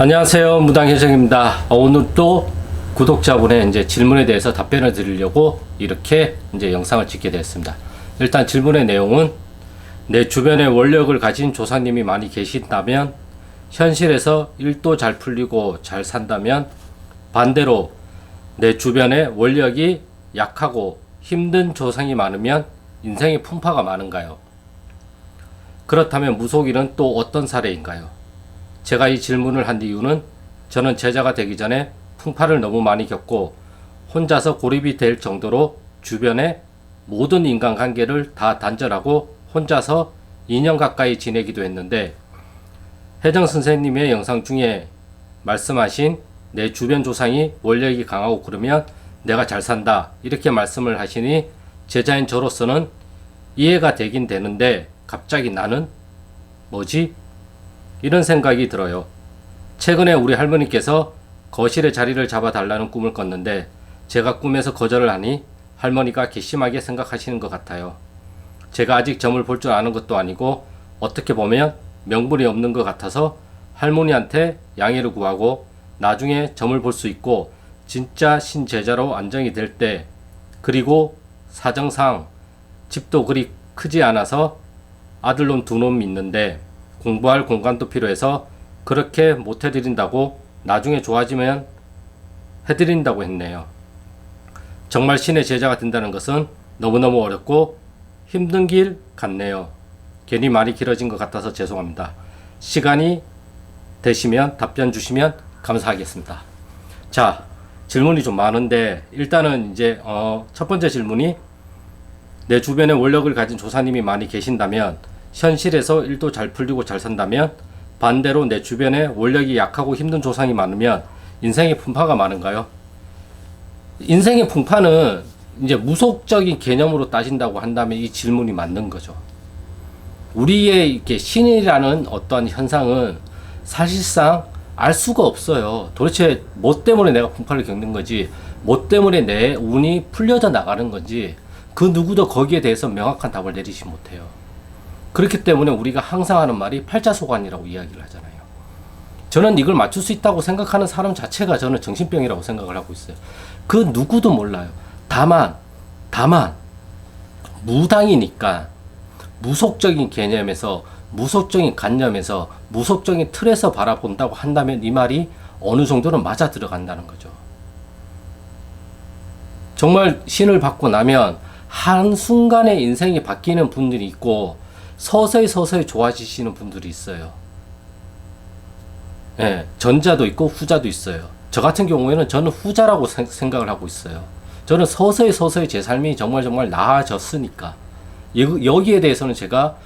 안녕하세요. 무당혜정입니다. 오늘 또 구독자분의 이제 질문에 대해서 답변을 드리려고 이렇게 이제 영상을 찍게 되었습니다. 일단 질문의 내용은 내 주변에 원력을 가진 조상님이 많이 계신다면 현실에서 일도 잘 풀리고 잘 산다면 반대로 내 주변에 원력이 약하고 힘든 조상이 많으면 인생의 풍파가 많은가요? 그렇다면 무속인은 또 어떤 사례인가요? 제가 이 질문을 한 이유는 저는 제자가 되기 전에 풍파를 너무 많이 겪고 혼자서 고립이 될 정도로 주변의 모든 인간관계를 다 단절하고 혼자서 2년 가까이 지내기도 했는데 혜정 선생님의 영상 중에 말씀하신 내 주변 조상이 원력이 강하고 그러면 내가 잘 산다 이렇게 말씀을 하시니 제자인 저로서는 이해가 되긴 되는데 갑자기 나는 뭐지? 이런 생각이 들어요. 최근에 우리 할머니께서 거실에 자리를 잡아달라는 꿈을 꿨는데 제가 꿈에서 거절을 하니 할머니가 괘씸하게 생각하시는 것 같아요. 제가 아직 점을 볼 줄 아는 것도 아니고 어떻게 보면 명분이 없는 것 같아서 할머니한테 양해를 구하고 나중에 점을 볼 수 있고 진짜 신제자로 안정이 될 때 그리고 사정상 집도 그리 크지 않아서 아들놈 두 놈 있는데 공부할 공간도 필요해서 그렇게 못 해드린다고 나중에 좋아지면 해드린다고 했네요. 정말 신의 제자가 된다는 것은 너무너무 어렵고 힘든 길 같네요. 괜히 말이 길어진 것 같아서 죄송합니다. 시간이 되시면 답변 주시면 감사하겠습니다. 자, 질문이 좀 많은데 일단은 이제 첫 번째 질문이 내 주변에 원력을 가진 조사님이 많이 계신다면 현실에서 일도 잘 풀리고 잘 산다면 반대로 내 주변에 원력이 약하고 힘든 조상이 많으면 인생의 풍파가 많은가요? 인생의 풍파는 이제 무속적인 개념으로 따진다고 한다면 이 질문이 맞는 거죠. 우리의 이렇게 신이라는 어떠한 현상은 사실상 알 수가 없어요. 도대체 뭐 때문에 내가 풍파를 겪는 거지, 뭐 때문에 내 운이 풀려져 나가는 건지 그 누구도 거기에 대해서 명확한 답을 내리지 못해요. 그렇기 때문에 우리가 항상 하는 말이 팔자소관이라고 이야기를 하잖아요. 저는 이걸 맞출 수 있다고 생각하는 사람 자체가 저는 정신병이라고 생각을 하고 있어요. 그 누구도 몰라요. 다만 무당이니까 무속적인 개념에서 무속적인 관념에서 무속적인 틀에서 바라본다고 한다면 이 말이 어느 정도는 맞아 들어간다는 거죠. 정말 신을 받고 나면 한순간에 인생이 바뀌는 분들이 있고 서서히 좋아지시는 분들이 있어요. 예, 전자도 있고 후자도 있어요. 저 같은 경우에는 저는 후자라고 생각을 하고 있어요. 저는 서서히 제 삶이 정말 나아졌으니까 여기에 대해서는 제가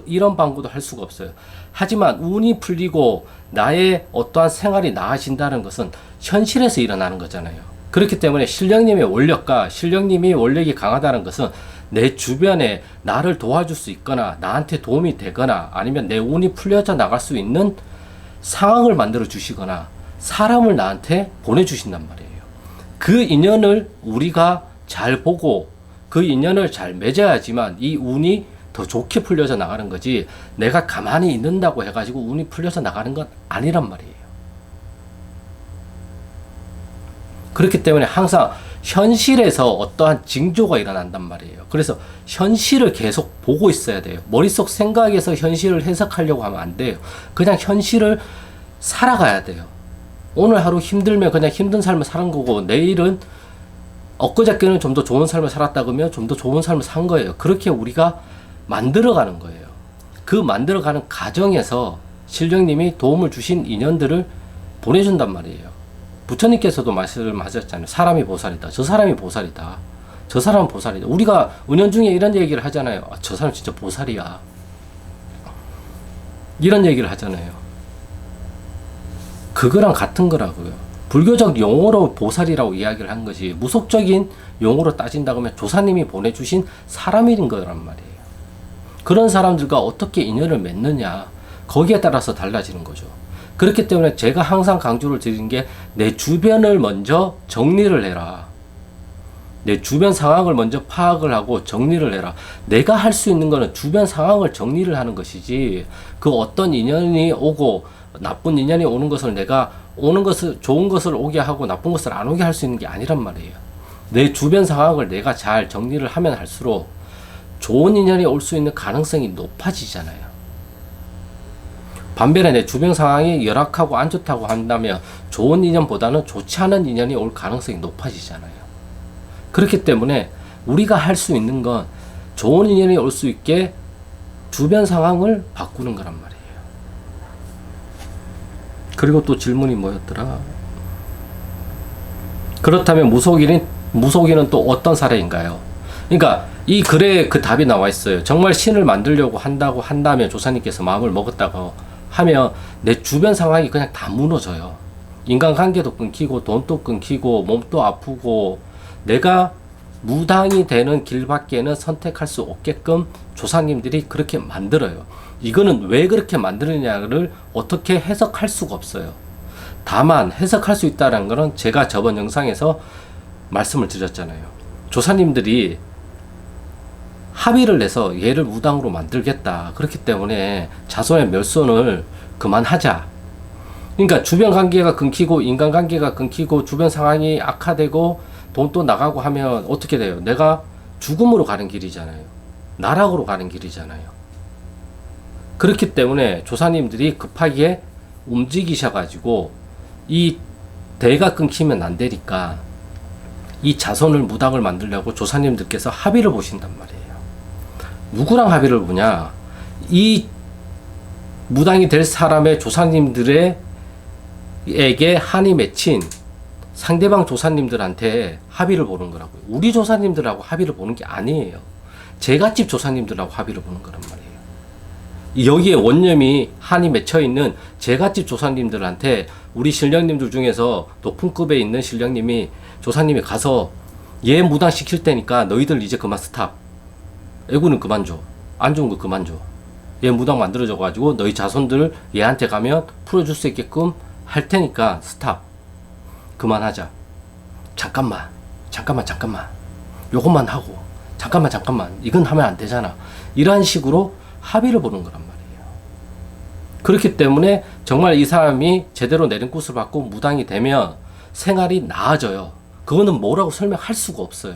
이런 방구도 할 수가 없어요. 하지만 운이 풀리고 나의 어떠한 생활이 나아진다는 것은 현실에서 일어나는 거잖아요. 그렇기 때문에 신령님의 원력과 신령님이 원력이 강하다는 것은 내 주변에 나를 도와줄 수 있거나 나한테 도움이 되거나 아니면 내 운이 풀려져 나갈 수 있는 상황을 만들어 주시거나 사람을 나한테 보내주신단 말이에요. 그 인연을 우리가 잘 보고 그 인연을 잘 맺어야지만 이 운이 더 좋게 풀려져 나가는 거지 내가 가만히 있는다고 해가지고 운이 풀려져 나가는 건 아니란 말이에요. 그렇기 때문에 항상 현실에서 어떠한 징조가 일어난단 말이에요. 그래서 현실을 계속 보고 있어야 돼요. 머릿속 생각에서 현실을 해석하려고 하면 안 돼요. 그냥 현실을 살아가야 돼요. 오늘 하루 힘들면 그냥 힘든 삶을 사는 거고 내일은 엊그저께는 좀 더 좋은 삶을 살았다 그러면 좀 더 좋은 삶을 산 거예요. 그렇게 우리가 만들어가는 거예요. 그 만들어가는 과정에서 신령님이 도움을 주신 인연들을 보내준단 말이에요. 부처님께서도 말씀하셨잖아요. 사람이 보살이다. 저 사람이 보살이다. 저 사람은 보살이다. 우리가 은연중에 이런 얘기를 하잖아요. 아, 저 사람 진짜 보살이야. 이런 얘기를 하잖아요. 그거랑 같은 거라고요. 불교적 용어로 보살이라고 이야기를 한 거지 무속적인 용어로 따진다고 하면 조사님이 보내주신 사람인 거란 말이에요. 그런 사람들과 어떻게 인연을 맺느냐 거기에 따라서 달라지는 거죠. 그렇기 때문에 제가 항상 강조를 드리는 게 내 주변을 먼저 정리를 해라. 내 주변 상황을 먼저 파악을 하고 정리를 해라. 내가 할 수 있는 거는 주변 상황을 정리를 하는 것이지 그 어떤 인연이 오고 나쁜 인연이 오는 것을 내가 오는 것을 좋은 것을 오게 하고 나쁜 것을 안 오게 할 수 있는 게 아니란 말이에요. 내 주변 상황을 내가 잘 정리를 하면 할수록 좋은 인연이 올 수 있는 가능성이 높아지잖아요. 반면에 내 주변 상황이 열악하고 안 좋다고 한다면 좋은 인연보다는 좋지 않은 인연이 올 가능성이 높아지잖아요. 그렇기 때문에 우리가 할 수 있는 건 좋은 인연이 올 수 있게 주변 상황을 바꾸는 거란 말이에요. 그리고 또 질문이 뭐였더라? 그렇다면 무속인은 또 어떤 사례인가요? 그러니까 이 글에 그 답이 나와 있어요. 정말 신을 만들려고 한다고 한다면 조사님께서 마음을 먹었다고 하면 내 주변 상황이 그냥 다 무너져요. 인간관계도 끊기고 돈도 끊기고 몸도 아프고 내가 무당이 되는 길밖에는 선택할 수 없게끔 조사님들이 그렇게 만들어요. 이거는 왜 그렇게 만드느냐를 어떻게 해석할 수가 없어요. 다만 해석할 수 있다는 것은 제가 저번 영상에서 말씀을 드렸잖아요. 조사님들이 합의를 내서 얘를 무당으로 만들겠다. 그렇기 때문에 자손의 멸손을 그만하자. 그러니까 주변 관계가 끊기고 인간관계가 끊기고 주변 상황이 악화되고 돈도 나가고 하면 어떻게 돼요? 내가 죽음으로 가는 길이잖아요. 나락으로 가는 길이잖아요. 그렇기 때문에 조사님들이 급하게 움직이셔가지고 이 대가 끊기면 안 되니까 이 자손을 무당을 만들려고 조사님들께서 합의를 보신단 말이에요. 누구랑 합의를 보냐? 이 무당이 될 사람의 조사님들에게 한이 맺힌 상대방 조사님들한테 합의를 보는 거라고요. 우리 조사님들하고 합의를 보는 게 아니에요. 제갓집 조사님들하고 합의를 보는 거란 말이에요. 여기에 원념이 한이 맺혀 있는 제갓집 조사님들한테 우리 신령님들 중에서 높은 급에 있는 신령님이 조사님이 가서 얘 무당 시킬 테니까 너희들 이제 그만 스탑. 애구는 그만 줘. 안 좋은 거 그만 줘. 얘 무당 만들어져 가지고 너희 자손들 얘한테 가면 풀어줄 수 있게끔 할 테니까 스탑. 그만하자. 잠깐만. 요것만 하고. 잠깐만. 이건 하면 안 되잖아. 이런 식으로 합의를 보는 거란 말이에요. 그렇기 때문에 정말 이 사람이 제대로 내린 꽃을 받고 무당이 되면 생활이 나아져요. 그거는 뭐라고 설명할 수가 없어요.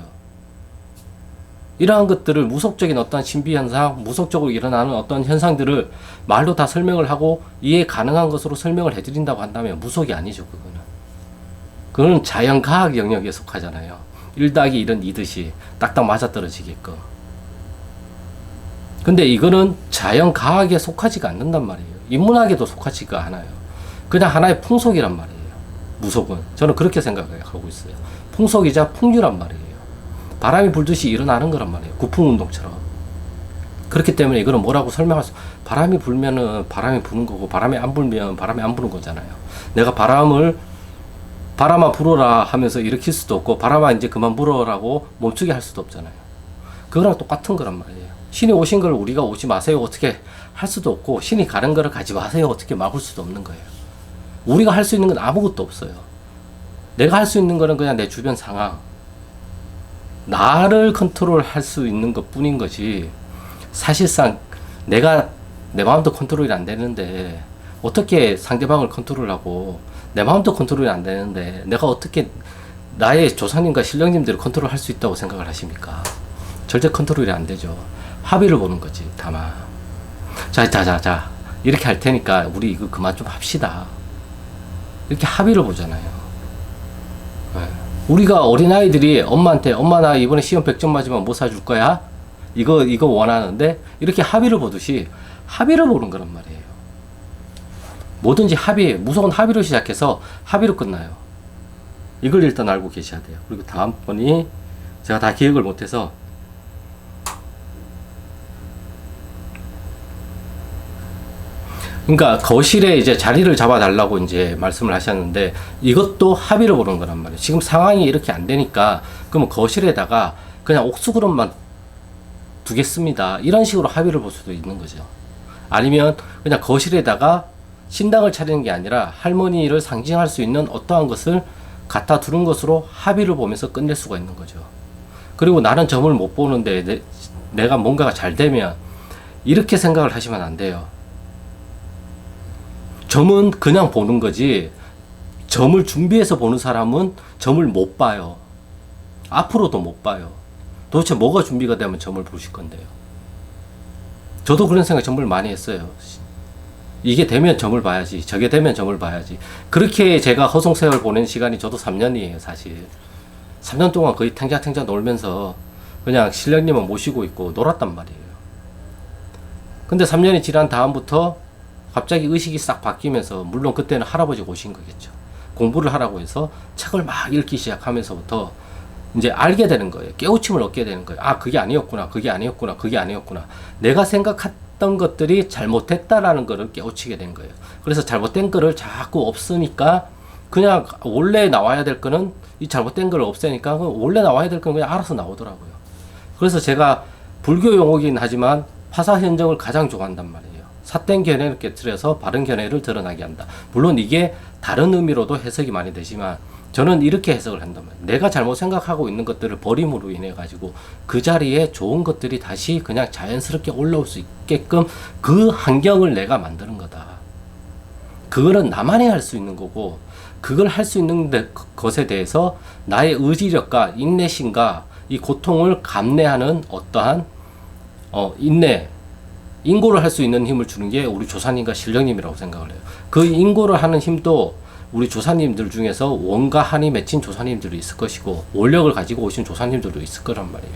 이러한 것들을 무속적인 어떤 신비현상, 무속적으로 일어나는 어떤 현상들을 말로 다 설명을 하고 이해 가능한 것으로 설명을 해드린다고 한다면 무속이 아니죠, 그거는 자연과학 영역에 속하잖아요. 1더하기 1은 2듯이 딱딱 맞아떨어지게끔. 근데 이거는 자연과학에 속하지가 않는단 말이에요. 인문학에도 속하지가 않아요. 그냥 하나의 풍속이란 말이에요. 무속은. 저는 그렇게 생각하고 있어요. 풍속이자 풍류란 말이에요. 바람이 불듯이 일어나는 거란 말이에요. 구풍운동처럼. 그렇기 때문에 이거는 뭐라고 설명할 수, 바람이 불면은 바람이 부는 거고, 바람이 안 불면 바람이 안 부는 거잖아요. 내가 바람아 불어라 하면서 일으킬 수도 없고, 바람아 이제 그만 불어라고 멈추게 할 수도 없잖아요. 그거랑 똑같은 거란 말이에요. 신이 오신 걸 우리가 오지 마세요 어떻게 할 수도 없고, 신이 가는 거를 가지 마세요 어떻게 막을 수도 없는 거예요. 우리가 할 수 있는 건 아무것도 없어요. 내가 할 수 있는 거는 그냥 내 주변 상황, 나를 컨트롤할 수 있는 것 뿐인 거지, 사실상 내가 내 마음도 컨트롤이 안 되는데 어떻게 상대방을 컨트롤하고, 내 마음도 컨트롤이 안 되는데 내가 어떻게 나의 조상님과 신령님들을 컨트롤할 수 있다고 생각을 하십니까? 절대 컨트롤이 안 되죠. 합의를 보는 거지. 다만 자 이렇게 할 테니까 우리 이거 그만 좀 합시다. 이렇게 합의를 보잖아요. 네. 우리가 어린아이들이 엄마한테 엄마 나 이번에 시험 100점 맞으면 뭐 사줄 거야? 이거 원하는데, 이렇게 합의를 보듯이 합의를 보는 거란 말이에요. 뭐든지 합의, 무조건 합의로 시작해서 합의로 끝나요. 이걸 일단 알고 계셔야 돼요. 그리고 다음번이 제가 다 기억을 못해서, 그러니까 거실에 이제 자리를 잡아달라고 이제 말씀을 하셨는데, 이것도 합의를 보는 거란 말이에요. 지금 상황이 이렇게 안 되니까 그러면 거실에다가 그냥 옥수그릇만 두겠습니다. 이런 식으로 합의를 볼 수도 있는 거죠. 아니면 그냥 거실에다가 신당을 차리는 게 아니라 할머니를 상징할 수 있는 어떠한 것을 갖다 두는 것으로 합의를 보면서 끝낼 수가 있는 거죠. 그리고 나는 점을 못 보는데 내가 뭔가가 잘 되면, 이렇게 생각을 하시면 안 돼요. 점은 그냥 보는 거지, 점을 준비해서 보는 사람은 점을 못 봐요. 앞으로도 못 봐요. 도대체 뭐가 준비가 되면 점을 보실 건데요. 저도 그런 생각 정말 많이 했어요. 이게 되면 점을 봐야지, 저게 되면 점을 봐야지. 그렇게 제가 허송세월 보낸 시간이 저도 3년이에요, 사실. 3년 동안 거의 탱자탱자 놀면서 그냥 신령님은 모시고 있고 놀았단 말이에요. 근데 3년이 지난 다음부터 갑자기 의식이 싹 바뀌면서, 물론 그때는 할아버지가 오신 거겠죠. 공부를 하라고 해서 책을 막 읽기 시작하면서부터 이제 알게 되는 거예요. 깨우침을 얻게 되는 거예요. 아, 그게 아니었구나, 그게 아니었구나, 그게 아니었구나. 내가 생각했던 것들이 잘못됐다라는 거를 깨우치게 된 거예요. 그래서 잘못된 거를 자꾸 없으니까, 그냥 원래 나와야 될 거는, 이 잘못된 거를 없애니까 원래 나와야 될 거는 그냥 알아서 나오더라고요. 그래서 제가 불교 용어긴 하지만 파사현정을 가장 좋아한단 말이에요. 삿된 견해를 깨트려서 바른 견해를 드러나게 한다. 물론 이게 다른 의미로도 해석이 많이 되지만 저는 이렇게 해석을 한단 말이에요. 내가 잘못 생각하고 있는 것들을 버림으로 인해 가지고 그 자리에 좋은 것들이 다시 그냥 자연스럽게 올라올 수 있게끔 그 환경을 내가 만드는 거다. 그거는 나만이 할 수 있는 거고, 그걸 할 수 있는 것에 대해서 나의 의지력과 인내심과 이 고통을 감내하는 어떠한 인고를 할 수 있는 힘을 주는 게 우리 조사님과 신령님이라고 생각을 해요. 그 인고를 하는 힘도 우리 조사님들 중에서 원과 한이 맺힌 조사님들도 있을 것이고, 원력을 가지고 오신 조사님들도 있을 거란 말이에요.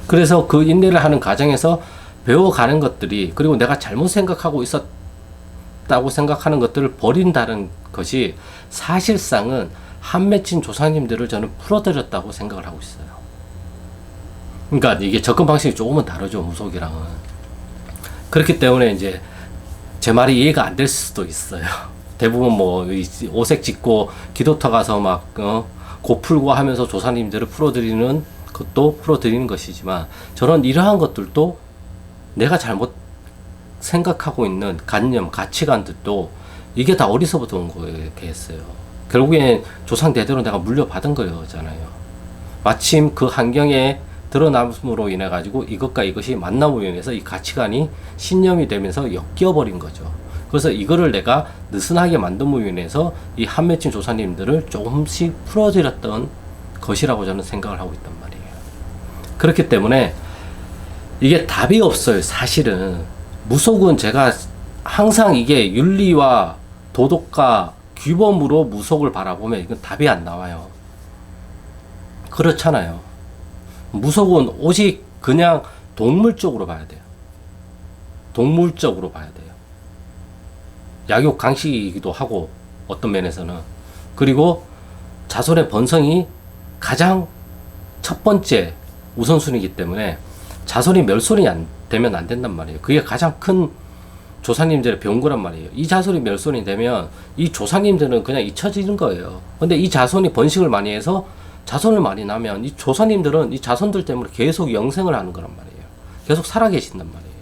그래서 그 인내를 하는 과정에서 배워가는 것들이, 그리고 내가 잘못 생각하고 있었다고 생각하는 것들을 버린다는 것이 사실상은 한 맺힌 조사님들을 저는 풀어드렸다고 생각을 하고 있어요. 그러니까 이게 접근 방식이 조금은 다르죠, 무속이랑은. 그렇기 때문에 이제 제 말이 이해가 안 될 수도 있어요. 대부분 뭐 오색 짓고 기도터 가서 막 고 풀고 하면서 조사님들을 풀어드리는 것도 풀어드리는 것이지만, 저는 이러한 것들도 내가 잘못 생각하고 있는 관념, 가치관들도 이게 다 어디서부터 온 거예요, 이렇게 했어요. 결국엔 조상 대대로 내가 물려받은 거잖아요. 마침 그 환경에 드러남으로 인해 가지고 이것과 이것이 만남으로 인해서 이 가치관이 신념이 되면서 엮여버린 거죠. 그래서 이거를 내가 느슨하게 만듦으로 인해서 이 한맺힌 조사님들을 조금씩 풀어드렸던 것이라고 저는 생각을 하고 있단 말이에요. 그렇기 때문에 이게 답이 없어요, 사실은. 무속은 제가 항상 이게 윤리와 도덕과 규범으로 무속을 바라보면 이건 답이 안 나와요. 그렇잖아요. 무속은 오직 그냥 동물적으로 봐야 돼요. 동물적으로 봐야 돼요. 약육 강식이기도 하고, 어떤 면에서는. 그리고 자손의 번성이 가장 첫 번째 우선순위이기 때문에 자손이 멸손이 되면 안 된단 말이에요. 그게 가장 큰 조상님들의 병고란 말이에요. 이 자손이 멸손이 되면 이 조상님들은 그냥 잊혀지는 거예요. 근데 이 자손이 번식을 많이 해서 자손을 많이 낳으면 이 조상님들은 이 자손들 때문에 계속 영생을 하는 거란 말이에요. 계속 살아계신단 말이에요.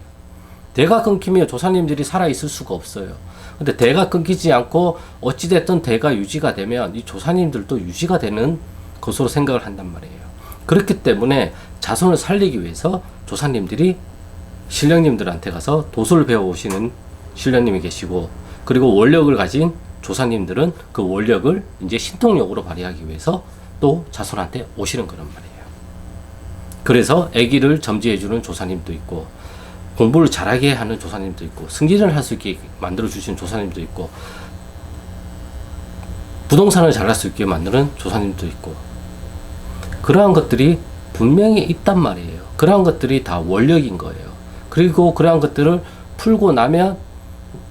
대가 끊기면 조상님들이 살아있을 수가 없어요. 근데 대가 끊기지 않고 어찌됐든 대가 유지가 되면 이 조상님들도 유지가 되는 것으로 생각을 한단 말이에요. 그렇기 때문에 자손을 살리기 위해서 조상님들이 신령님들한테 가서 도술을 배워오시는 신령님이 계시고, 그리고 원력을 가진 조상님들은 그 원력을 이제 신통력으로 발휘하기 위해서 또 자손한테 오시는 거란 말이에요. 그래서 아기를 점지해주는 조사님도 있고, 공부를 잘하게 하는 조사님도 있고, 승진을 할 수 있게 만들어주시는 조사님도 있고, 부동산을 잘할 수 있게 만드는 조사님도 있고, 그러한 것들이 분명히 있단 말이에요. 그러한 것들이 다 원력인 거예요. 그리고 그러한 것들을 풀고 나면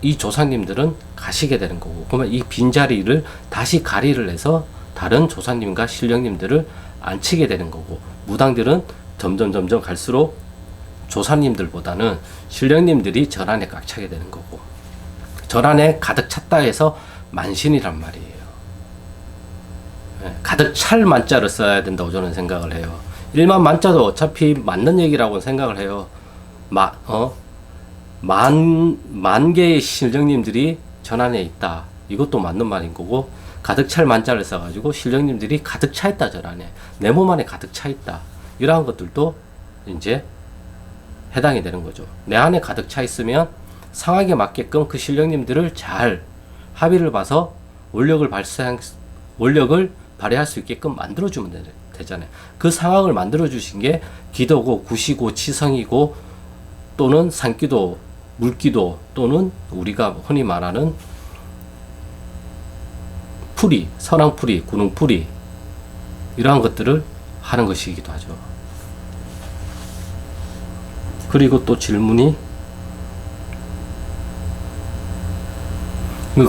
이 조사님들은 가시게 되는 거고, 그러면 이 빈자리를 다시 가리를 해서 다른 조사님과 신령님들을 앉히게 되는 거고, 무당들은 점점 갈수록 조사님들보다는 신령님들이 절안에 꽉 차게 되는 거고, 절안에 가득 찼다 해서 만신이란 말이에요. 가득 찰 만자를 써야 된다고 저는 생각을 해요. 일만 만자도 어차피 맞는 얘기라고 생각을 해요. 만 개의 신령님들이 전안에 있다. 이것도 맞는 말인 거고, 가득 찰 만자를 써가지고 신령님들이 가득 차 있다, 전안에. 내 몸 안에 가득 차 있다. 이러한 것들도 이제 해당이 되는 거죠. 내 안에 가득 차 있으면 상황에 맞게끔 그 신령님들을 잘 합의를 봐서 원력을 발휘할 수 있게끔 만들어주면 되잖아요. 그 상황을 만들어주신 게 기도고 구시고 치성이고 또는 산기도 물기도 또는 우리가 흔히 말하는 풀이, 선왕풀이, 군웅풀이 이러한 것들을 하는 것이기도 하죠. 그리고 또 질문이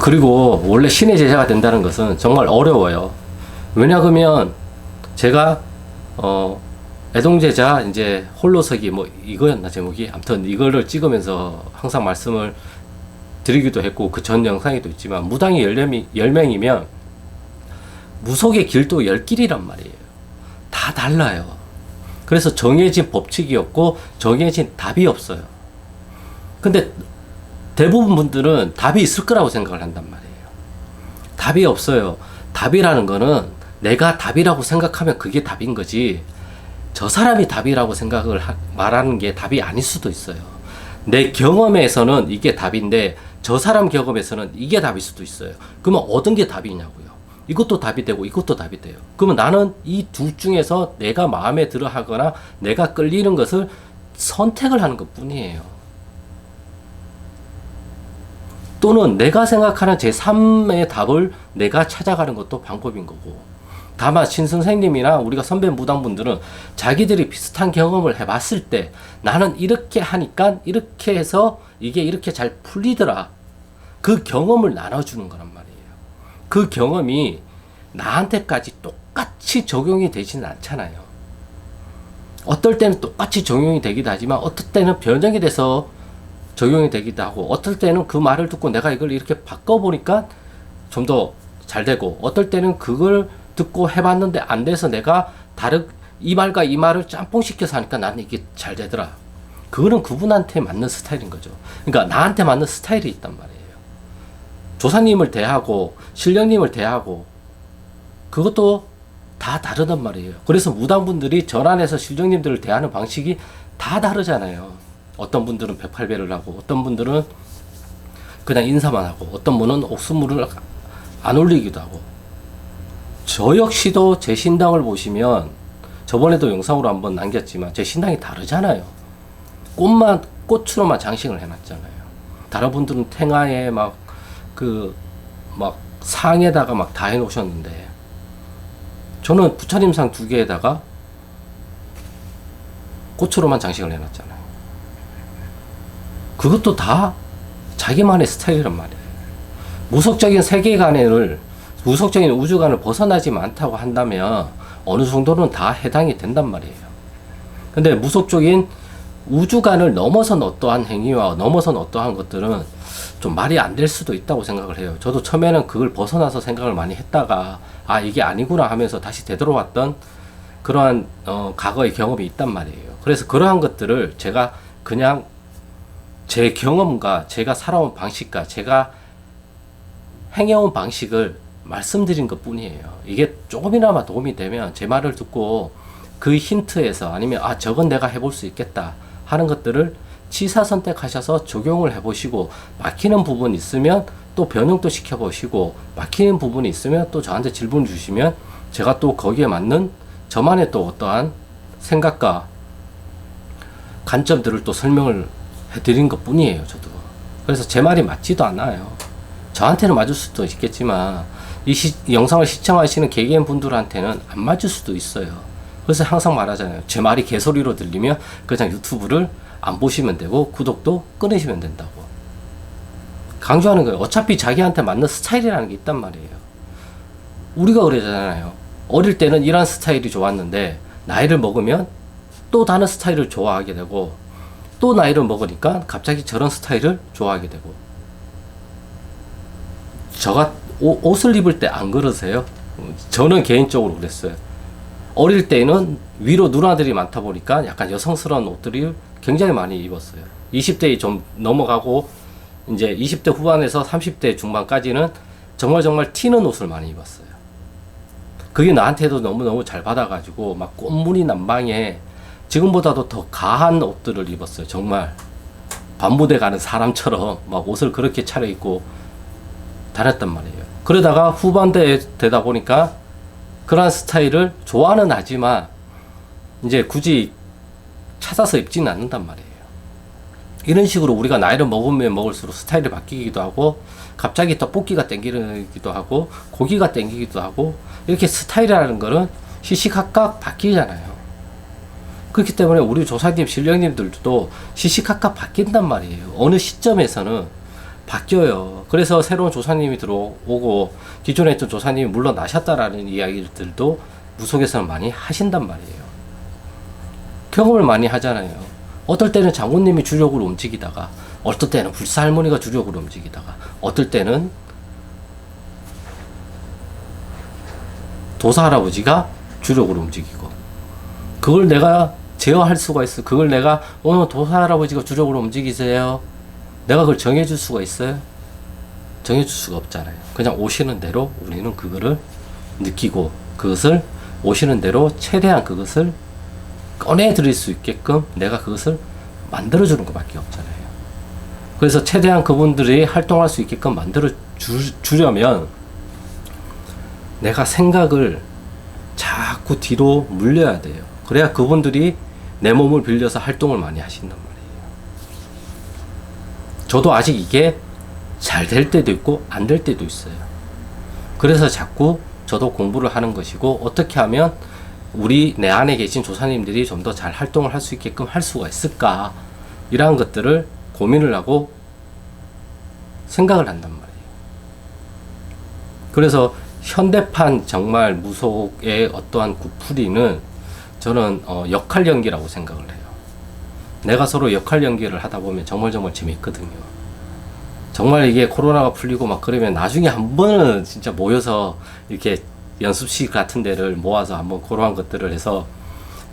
그리고 원래 신의 제자가 된다는 것은 정말 어려워요. 왜냐하면 제가 애동제자 이제 홀로서기 뭐 이거였나 제목이 아무튼 이거를 찍으면서 항상 말씀을 드리기도 했고 그 전 영상에도 있지만 무당이 10명이면 무속의 길도 10길이란 말이에요. 다 달라요. 그래서 정해진 법칙이 없고 정해진 답이 없어요. 근데 대부분 분들은 답이 있을 거라고 생각을 한단 말이에요. 답이 없어요. 답이라는 거는 내가 답이라고 생각하면 그게 답인 거지 저 사람이 답이라고 생각을 말하는 게 답이 아닐 수도 있어요. 내 경험에서는 이게 답인데 저 사람 경험에서는 이게 답일 수도 있어요. 그러면 어떤 게 답이냐고요. 이것도 답이 되고 이것도 답이 돼요. 그러면 나는 이 둘 중에서 내가 마음에 들어 하거나 내가 끌리는 것을 선택을 하는 것 뿐이에요. 또는 내가 생각하는 제3의 답을 내가 찾아가는 것도 방법인 거고. 다만 신선생님이나 우리가 선배 무당분들은 자기들이 비슷한 경험을 해봤을 때 나는 이렇게 하니까 이렇게 해서 이게 이렇게 잘 풀리더라. 그 경험을 나눠주는 거란 말이에요. 그 경험이 나한테까지 똑같이 적용이 되지는 않잖아요. 어떨 때는 똑같이 적용이 되기도 하지만 어떨 때는 변형이 돼서 적용이 되기도 하고 어떨 때는 그 말을 듣고 내가 이걸 이렇게 바꿔보니까 좀 더 잘 되고 어떨 때는 그걸 듣고 해봤는데 안 돼서 내가 이 말과 이 말을 짬뽕시켜서 하니까 나는 이게 잘 되더라. 그거는 그분한테 맞는 스타일인 거죠. 그러니까 나한테 맞는 스타일이 있단 말이에요. 조사님을 대하고 신령님을 대하고 그것도 다 다르단 말이에요. 그래서 무당분들이 전안에서 신령님들을 대하는 방식이 다 다르잖아요. 어떤 분들은 108배를 하고 어떤 분들은 그냥 인사만 하고 어떤 분은 옥수물을 안 올리기도 하고 저 역시도 제 신당을 보시면 저번에도 영상으로 한번 남겼지만 제 신당이 다르잖아요. 꽃으로만 장식을 해놨잖아요. 다른 분들은 탱화에 막 상에다가 막 다 해놓으셨는데 저는 부처님상 2개에다가 꽃으로만 장식을 해놨잖아요. 그것도 다 자기만의 스타일이란 말이에요. 무속적인 세계관을 무속적인 우주관을 벗어나지 않다고 한다면 어느 정도는 다 해당이 된단 말이에요. 근데 무속적인 우주관을 넘어선 어떠한 행위와 넘어선 어떠한 것들은 좀 말이 안 될 수도 있다고 생각을 해요. 저도 처음에는 그걸 벗어나서 생각을 많이 했다가 아 이게 아니구나 하면서 다시 되돌아왔던 그러한 과거의 경험이 있단 말이에요. 그래서 그러한 것들을 제가 그냥 제 경험과 제가 살아온 방식과 제가 행해온 방식을 말씀드린 것 뿐이에요. 이게 조금이나마 도움이 되면 제 말을 듣고 그 힌트에서 아니면 아 저건 내가 해볼 수 있겠다 하는 것들을 취사 선택하셔서 적용을 해보시고 막히는 부분 있으면 또 변형도 시켜보시고 막히는 부분이 있으면 또 저한테 질문 주시면 제가 또 거기에 맞는 저만의 또 어떠한 생각과 관점들을 또 설명을 해드린 것 뿐이에요. 저도 그래서 제 말이 맞지도 않아요. 저한테는 맞을 수도 있겠지만 이 영상을 시청하시는 개개인 분들한테는 안 맞을 수도 있어요. 그래서 항상 말하잖아요. 제 말이 개소리로 들리면 그냥 유튜브를 안 보시면 되고 구독도 끊으시면 된다고 강조하는 거예요. 어차피 자기한테 맞는 스타일이라는 게 있단 말이에요. 우리가 그러잖아요. 어릴 때는 이런 스타일이 좋았는데 나이를 먹으면 또 다른 스타일을 좋아하게 되고 또 나이를 먹으니까 갑자기 저런 스타일을 좋아하게 되고 저가 옷을 입을 때 안 그러세요? 저는 개인적으로 그랬어요. 어릴 때는 위로 누나들이 많다 보니까 약간 여성스러운 옷들이 굉장히 많이 입었어요. 20대 좀 넘어가고 이제 20대 후반에서 30대 중반까지는 정말 튀는 옷을 많이 입었어요. 그게 나한테도 너무너무 잘 받아가지고 막 꽃무늬 남방에 지금보다도 더 가한 옷들을 입었어요. 정말 밤무대 가는 사람처럼 막 옷을 그렇게 차려입고 다녔단 말이에요. 그러다가 후반대에 되다 보니까 그런 스타일을 좋아는 하지만 이제 굳이 찾아서 입지는 않는단 말이에요. 이런 식으로 우리가 나이를 먹으면 먹을수록 스타일이 바뀌기도 하고 갑자기 떡볶이가 땡기기도 하고 고기가 땡기기도 하고 이렇게 스타일이라는 거는 시시각각 바뀌잖아요. 그렇기 때문에 우리 조사님, 신령님들도 시시각각 바뀐단 말이에요. 어느 시점에서는 바뀌어요. 그래서 새로운 조사님이 들어오고 기존에 있던 조사님이 물러나셨다라는 이야기들도 무속에서는 많이 하신단 말이에요. 경험을 많이 하잖아요. 어떨 때는 장군님이 주력으로 움직이다가 어떨 때는 불사할머니가 주력으로 움직이다가 어떨 때는 도사할아버지가 주력으로 움직이고 그걸 내가 제어할 수가 있어. 그걸 내가 오늘 도사할아버지가 주력으로 움직이세요. 내가 그걸 정해줄 수가 있어요? 정해줄 수가 없잖아요. 그냥 오시는 대로 우리는 그거를 느끼고 그것을 오시는 대로 최대한 그것을 꺼내드릴 수 있게끔 내가 그것을 만들어주는 것밖에 없잖아요. 그래서 최대한 그분들이 활동할 수 있게끔 만들어주려면 내가 생각을 자꾸 뒤로 물려야 돼요. 그래야 그분들이 내 몸을 빌려서 활동을 많이 하신단 말이에요. 저도 아직 이게 잘 될 때도 있고 안 될 때도 있어요. 그래서 자꾸 저도 공부를 하는 것이고 어떻게 하면 내 안에 계신 조사님들이 좀 더 잘 활동을 할 수 있게끔 할 수가 있을까 이러한 것들을 고민을 하고 생각을 한단 말이에요. 그래서 현대판 정말 무속의 어떠한 구풀이는 저는 역할 연기라고 생각을 해요. 내가 서로 역할 연기를 하다 보면 정말 재밌거든요. 정말 이게 코로나가 풀리고 막 그러면 나중에 한 번은 진짜 모여서 이렇게 연습실 같은 데를 모아서 한번 그러한 것들을 해서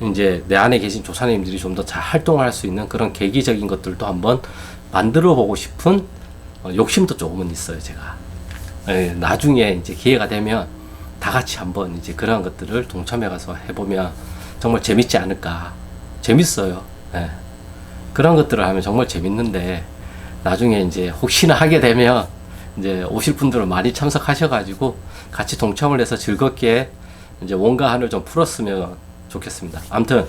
이제 내 안에 계신 조사님들이 좀 더 잘 활동을 할 수 있는 그런 계기적인 것들도 한번 만들어 보고 싶은 욕심도 조금은 있어요, 제가. 예, 나중에 이제 기회가 되면 다 같이 한번 이제 그러한 것들을 동참해 가서 해보면 정말 재밌지 않을까. 재밌어요. 예. 그런 것들을 하면 정말 재밌는데 나중에 이제 혹시나 하게 되면 이제 오실 분들은 많이 참석하셔가지고 같이 동참을 해서 즐겁게 이제 원가 한을 좀 풀었으면 좋겠습니다. 아무튼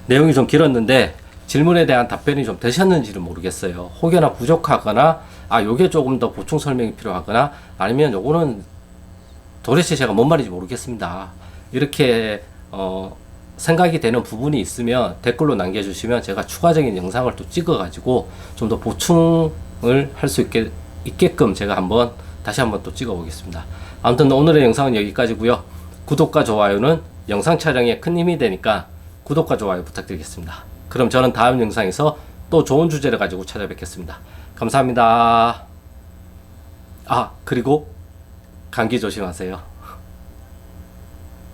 내용이 좀 길었는데 질문에 대한 답변이 좀 되셨는지는 모르겠어요. 혹여나 부족하거나 요게 조금 더 보충 설명이 필요하거나 아니면 요거는 도대체 제가 뭔 말인지 모르겠습니다. 이렇게 생각이 되는 부분이 있으면 댓글로 남겨주시면 제가 추가적인 영상을 또 찍어가지고 좀 더 보충을 할 수 있게끔 제가 다시 한번 또 찍어 보겠습니다. 아무튼 오늘의 영상은 여기까지고요. 구독과 좋아요는 영상 촬영에 큰 힘이 되니까 구독과 좋아요 부탁드리겠습니다. 그럼 저는 다음 영상에서 또 좋은 주제를 가지고 찾아뵙겠습니다. 감사합니다. 그리고 감기 조심하세요.